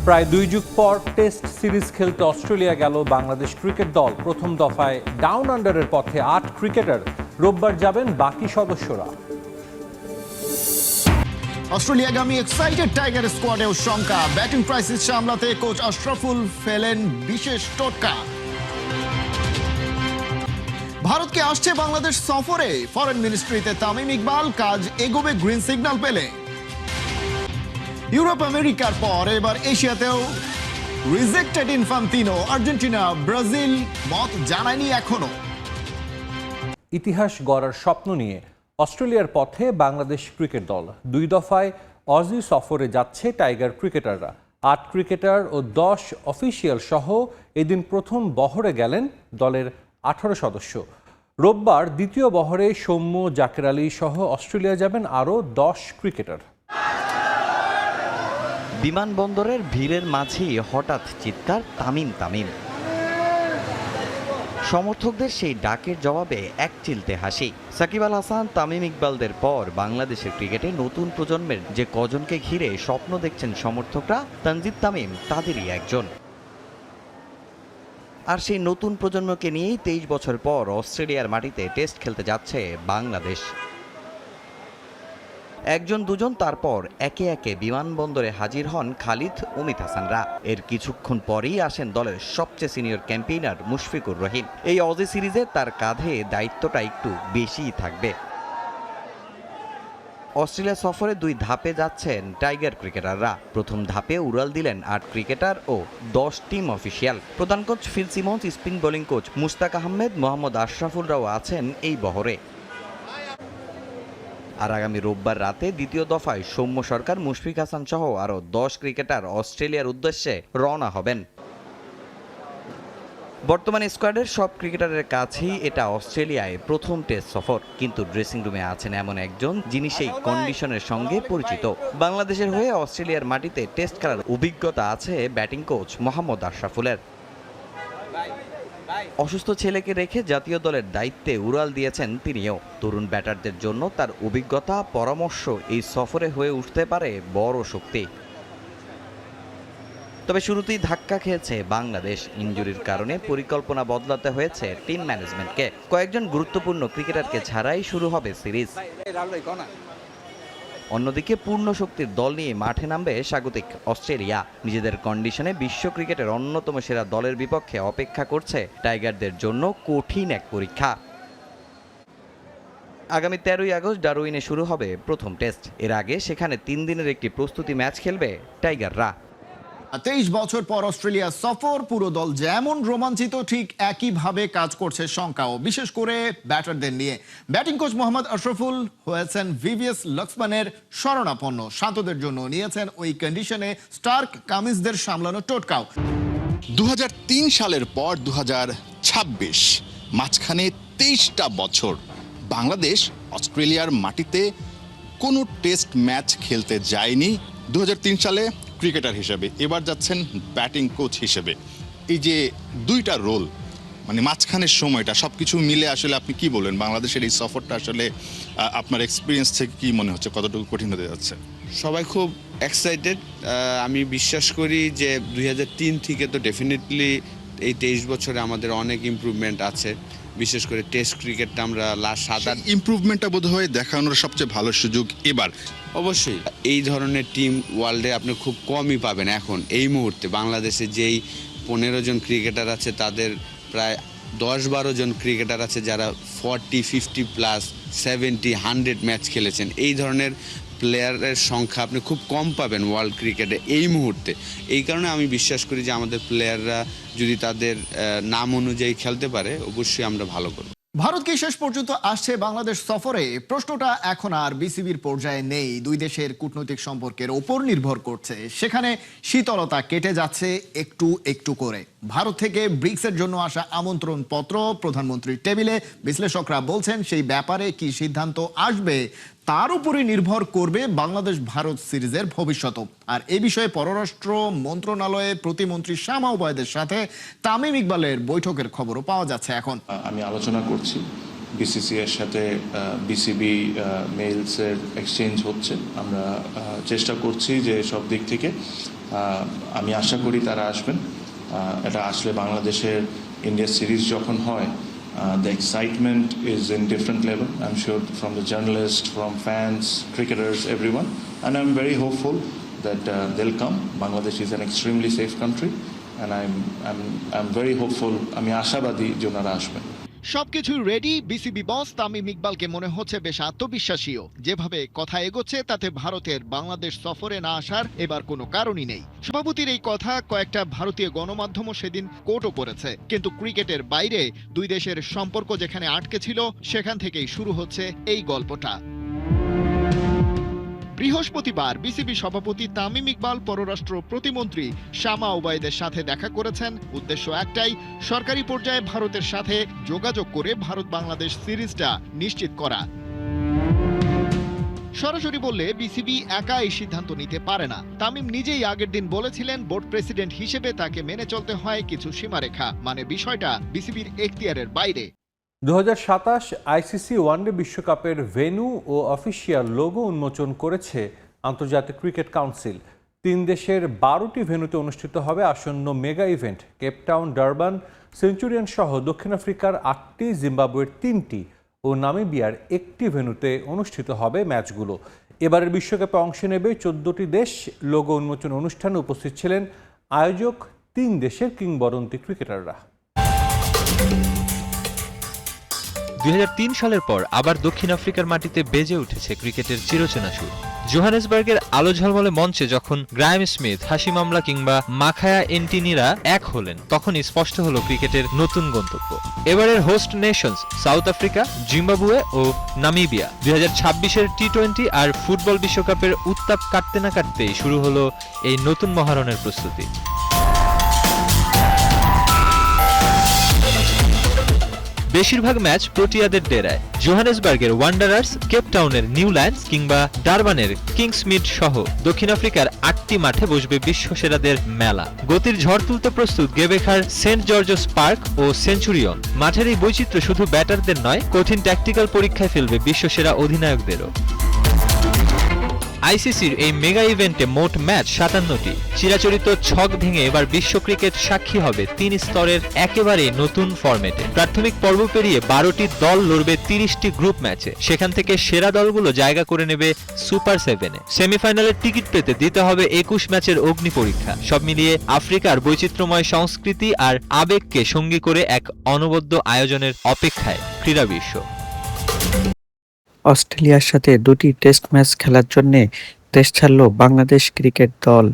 প্রায় 2 যুগ পর টেস্ট সিরিজ খেলতে অস্ট্রেলিয়া গেল বাংলাদেশ ক্রিকেট দল। প্রথম দফায় ডাউন আন্ডারের পথে 8 ক্রিকেটার, রোববার যাবেন বাকি সদস্যরা। অস্ট্রেলিয়াগামী এক্সাইটেড টাইগার স্কোয়াডেও শঙ্কা, ব্যাটিং ক্রাইসিস সামলাতে কোচ আশরাফুল ফেলেন বিশেষ টোটকা। ভারতকে আসছে বাংলাদেশ সফরে, ফরেন মিনিস্ট্রিতে তামিম ইকবাল, কাজ এগোবে গ্রিন সিগন্যাল পেলে। ইউরোপ আমেরিকার পর এবার এশিয়াতেও রিজেক্টেড ইনফান্তিনো, আর্জেন্টিনা ব্রাজিল মত জানায়নি এখনো। ইতিহাস গড়ার স্বপ্ন নিয়ে অস্ট্রেলিয়ার পথে বাংলাদেশ ক্রিকেট দল। 2 দফায় অজি সফরে যাচ্ছে টাইগার ক্রিকেটাররা। 8 ক্রিকেটার ও 10 অফিসিয়াল সহ এদিন প্রথম বহরে গেলেন দলের 18 সদস্য। রোববার দ্বিতীয় বহরে সৌম্য, জাকের আলী সহ অস্ট্রেলিয়া যাবেন আরও 10 ক্রিকেটার। বিমানবন্দরের ভিড়ের মাঝেই হঠাৎ চিৎকার তামিম তামিম। সমর্থকদের সেই ডাকের জবাবে এক চিলতে হাসি। সাকিব আল হাসান, তামিম ইকবালদের পর বাংলাদেশের ক্রিকেটে নতুন প্রজন্মের যে কজনকে ঘিরে স্বপ্ন দেখছেন সমর্থকরা, তানজিদ তামিম তাদেরই একজন। আর সেই নতুন প্রজন্মকে নিয়েই 23 বছর পর অস্ট্রেলিয়ার মাটিতে টেস্ট খেলতে যাচ্ছে বাংলাদেশ। একজন দুজন তারপর একে একে বিমানবন্দরে হাজির হন খালিদ, অমিত হাসানরা। এর কিছুক্ষণ পরেই আসেন দলের সবচেয়ে সিনিয়র ক্যাম্পেইনার মুশফিকুর রহিম। এই অজি সিরিজে তার কাঁধে দায়িত্বটা একটু বেশিই থাকবে। অস্ট্রেলিয়া সফরে 2 ধাপে যাচ্ছেন টাইগার ক্রিকেটাররা। প্রথম ধাপে উড়াল দিলেন 8 ক্রিকেটার ও 10 টিম অফিসিয়াল। প্রধান coach Phil Simmons, spin bowling coach Mushtaq Ahmed, Mohammad আশরাফুলরাও আছেন এই বহরে। আর আগামী রোববার রাতে দ্বিতীয় দফায় সৌম্য সরকার, মুশফিক হাসান সহ আরও 10 ক্রিকেটার অস্ট্রেলিয়ার উদ্দেশ্যে রওনা হবেন। বর্তমানে স্কোয়াডের সব ক্রিকেটারের কাছেই এটা অস্ট্রেলিয়ায় প্রথম টেস্ট সফর, কিন্তু ড্রেসিং রুমে আছেন এমন একজন যিনি সেই কন্ডিশনের সঙ্গে পরিচিত। বাংলাদেশের হয়ে অস্ট্রেলিয়ার মাটিতে টেস্ট খেলার অভিজ্ঞতা আছে ব্যাটিং কোচ মোহাম্মদ আশরাফুলের। অসুস্থ ছেলেকে রেখে জাতীয় দলের দায়িত্বে উড়াল দিয়েছেন তিনিও। তরুণ ব্যাটারদের জন্য তার অভিজ্ঞতা, পরামর্শ এই সফরে হয়ে উঠতে পারে বড় শক্তি। তবে শুরুতেই ধাক্কা খেয়েছে বাংলাদেশ। ইনজুরির কারণে পরিকল্পনা বদলাতে হয়েছে টিম ম্যানেজমেন্টকে। কয়েকজন গুরুত্বপূর্ণ ক্রিকেটারকে ছাড়াই শুরু হবে সিরিজ। অন্যদিকে পূর্ণ শক্তির দল নিয়ে মাঠে নামবে স্বাগতিক অস্ট্রেলিয়া। নিজেদের কন্ডিশনে বিশ্ব ক্রিকেটের অন্যতম সেরা দলের বিপক্ষে অপেক্ষা করছে টাইগারদের জন্য কঠিন এক পরীক্ষা। আগামী 13ই আগস্ট ডারউইনে শুরু হবে প্রথম টেস্ট। এর আগে সেখানে 3 দিনের একটি প্রস্তুতি ম্যাচ খেলবে টাইগাররা। 23 বছর পর অস্ট্রেলিয়া সফর, পুরো দল যেমন রোমাঞ্চিত ঠিক একইভাবে কাজ করছে শঙ্কাও, বিশেষ করে ব্যাটারদের নিয়ে। ব্যাটিং কোচ মোহাম্মদ আশরাফুল হয়েছেন ভিভিএস লক্সম্যানের শরণাপন্ন। শান্তদের জন্য নিয়েছেন ওই কন্ডিশনে স্টার্ক কামিজদের সামলানো টোটকাও। 2003 সালের পর 2026, মাঝখানে 23টা বছর বাংলাদেশ অস্ট্রেলিয়ার মাটিতে কোনো টেস্ট ম্যাচ খেলতে যায়নি। 2003 সালে ক্রিকেটার হিসেবে, এবার যাচ্ছেন ব্যাটিং কোচ হিসেবে। এই যে 2টা রোল, মানে মাঝখানের সময়টা সবকিছু মিলে আসলে আপনি কি বলবেন, বাংলাদেশের এই সফরটা আসলে আপনার এক্সপিরিয়েন্স থেকে কি মনে হচ্ছে, কতটুকু কঠিন হতে যাচ্ছে? সবাই খুব এক্সাইটেড। আমি বিশ্বাস করি যে 2003 থেকে তো ডেফিনেটলি এই 23 বছরে আমাদের অনেক ইমপ্রুভমেন্ট আছে। বিশেষ করে টেস্ট ক্রিকেটটা আমরা লাস্ট 7-8 ইমপ্রুভমেন্টটা বোধহয় দেখানোর সবচেয়ে ভালো সুযোগ এবার। অবশ্যই এই ধরনের টিম ওয়ার্ল্ডে আপনি খুব কমই পাবেন এখন এই মুহূর্তে। বাংলাদেশে যেই 15 জন ক্রিকেটার আছে তাদের প্রায় 10-12 জন ক্রিকেটার আছে যারা 40, 50 প্লাস 70, 100 ম্যাচ খেলেছেন। এই ধরনের প্লেয়ারের সংখ্যা আপনি খুব কম পাবেন ওয়ার্ল্ড ক্রিকেটে এই মুহূর্তে। এই কারণে আমি বিশ্বাস করি যে আমাদের প্লেয়াররা যদি তাদের নাম অনুযায়ী খেলতে পারে, অবশ্যই আমরা ভালো করব। ভারত কি শেষ পর্যন্ত আসছে বাংলাদেশ সফরে? প্রশ্নটা এখন আর বিসিবির পর্যায়ে নেই, 2 দেশের কূটনৈতিক সম্পর্কের ওপর নির্ভর করছে। সেখানে শীতলতা কেটে যাচ্ছে একটু একটু করে। ভারত থেকে ব্রিক্সের জন্য আসা আমন্ত্রণ পত্র প্রধানমন্ত্রীর টেবিলে। বিশ্লেষকরা বলছেন সেই ব্যাপারে কি সিদ্ধান্ত আসবে তার উপরে নির্ভর করবে বাংলাদেশ ভারত সিরিজের ভবিষ্যৎ। আর এই বিষয়ে পররাষ্ট্র মন্ত্রণালয়ের প্রতিমন্ত্রী শামা ওবায়দের সাথে তামিম ইকবালের বৈঠকের খবরও পাওয়া যাচ্ছে এখন। আমি আলোচনা করছি বিসিসিআই এর সাথে, বিসিবি মেইলসের এক্সচেঞ্জ হচ্ছে। আমরা চেষ্টা করছি যে সব দিক থেকে আমি আশা করি তারা আসবেন। এটা আসলে বাংলাদেশের ইন্ডিয়া সিরিজ যখন হয়, the excitement is in different level, I'm sure, from the journalists, from fans, cricketers, everyone, and I'm very hopeful that they'll come. Bangladesh is an extremely safe country, and I'm very hopeful. আমি আশাবাদী যে ওনারা আসবেন। সবকিছু ready. BCB বস তামিম ইকবালকে মনে হচ্ছে বেশ আত্মবিশ্বাসীও। যেভাবে কথা এগোচ্ছে তাতে ভারতের বাংলাদেশ সফরে না আসার এবার কোনো কারণই নেই। সভাপতির এই কথা কয়েকটা ভারতীয় গণমাধ্যমও সেদিন কোটও করেছে। কিন্তু ক্রিকেটের বাইরে দুই দেশের সম্পর্ক যেখানে আটকে ছিল, সেখান থেকেই শুরু হচ্ছে এই গল্পটা। বৃহস্পতিবার বিসিবি সভাপতি তামিম ইকবাল পররাষ্ট্র প্রতিমন্ত্রী শামা ওবায়দের সাথে দেখা করেছেন। উদ্দেশ্য একটাই, সরকারি পর্যায়ে ভারতের সাথে যোগাযোগ করে ভারত বাংলাদেশ সিরিজটা নিশ্চিত করা। সরাসরি বললে বিসিবি একা এই সিদ্ধান্ত নিতে পারে না। তামিম নিজেই আগের দিন বলেছিলেন বোর্ড প্রেসিডেন্ট হিসেবে তাকে মেনে চলতে হয় কিছু সীমারেখা, মানে বিষয়টা বিসিবির এখতিয়ারের বাইরে। 2027 আইসিসি ওয়ানডে বিশ্বকাপের ভেন্যু ও অফিসিয়াল লোগো উন্মোচন করেছে আন্তর্জাতিক ক্রিকেট কাউন্সিল। 3 দেশের 12টি ভেন্যুতে অনুষ্ঠিত হবে আসন্ন mega event. Cape Town, Durban, centurion সহ দক্ষিণ আফ্রিকার 8টি, জিম্বাবুয়ের 3টি ও নামিবিয়ার 1টি ভেন্যুতে অনুষ্ঠিত হবে ম্যাচগুলো। এবারের বিশ্বকাপে অংশ নেবে 14টি দেশ। লোগো উন্মোচন অনুষ্ঠানে উপস্থিত ছিলেন আয়োজক 3 দেশের কিংবদন্তি ক্রিকেটাররা। 2003 সালের পর আবার দক্ষিণ আফ্রিকার মাটিতে বেজে উঠেছে ক্রিকেটের চিরচেনা সুর। জোহানেসবার্গের আলো ঝলমলে মঞ্চে যখন গ্রায়াম স্মিথ, হাশিম আমলা কিংবা মাখায়া এন্টিনিরা এক হলেন, তখনই স্পষ্ট হলো ক্রিকেটের নতুন গন্তব্য। এবারের host nations South Africa, Zimbabwe ও নামিবিয়া। 2026-এর টি-20 আর ফুটবল বিশ্বকাপের উত্তাপ কাটতে না কাটতেই শুরু হলো এই নতুন মহারণের প্রস্তুতি। বেশিরভাগ ম্যাচ প্রোটিয়াদের ডেরায়। জোহানেসবার্গের ওয়ান্ডারার্স, কেপটাউনের নিউল্যান্ডস কিংবা ডারবানের কিংসমিড সহ দক্ষিণ আফ্রিকার 8টি মাঠে বসবে বিশ্বসেরাদের মেলা। গতির ঝড় তুলতে প্রস্তুত গেবেখার সেন্ট জর্জেস পার্ক ও সেঞ্চুরিয়ন। মাঠের এই বৈচিত্র্য শুধু ব্যাটারদের নয়, কঠিন ট্যাকটিক্যাল পরীক্ষায় ফেলবে বিশ্বসেরা অধিনায়কদেরও। আইসিসির এই মেগা ইভেন্টে মোট ম্যাচ 57টি। চিরাচরিত ছক ভেঙে এবার বিশ্ব ক্রিকেট সাক্ষী হবে 3 স্তরের একেবারে নতুন ফরম্যাটে। প্রাথমিক পর্ব পেরিয়ে 12টি দল লড়বে 30টি গ্রুপ ম্যাচে। সেখান থেকে সেরা দলগুলো জায়গা করে নেবে সুপার 7-এ। সেমিফাইনালের টিকিট পেতে দিতে হবে 21 ম্যাচের অগ্নি পরীক্ষা। সব মিলিয়ে আফ্রিকার বৈচিত্র্যময় সংস্কৃতি আর আবেগকে সঙ্গী করে এক অনবদ্য আয়োজনের অপেক্ষায় ক্রীড়া বিশ্ব। অস্ট্রেলিয়ার সাথে 2টি টেস্ট ম্যাচ খেলার জন্য দেশ ছাড়ল বাংলাদেশ ক্রিকেট দল।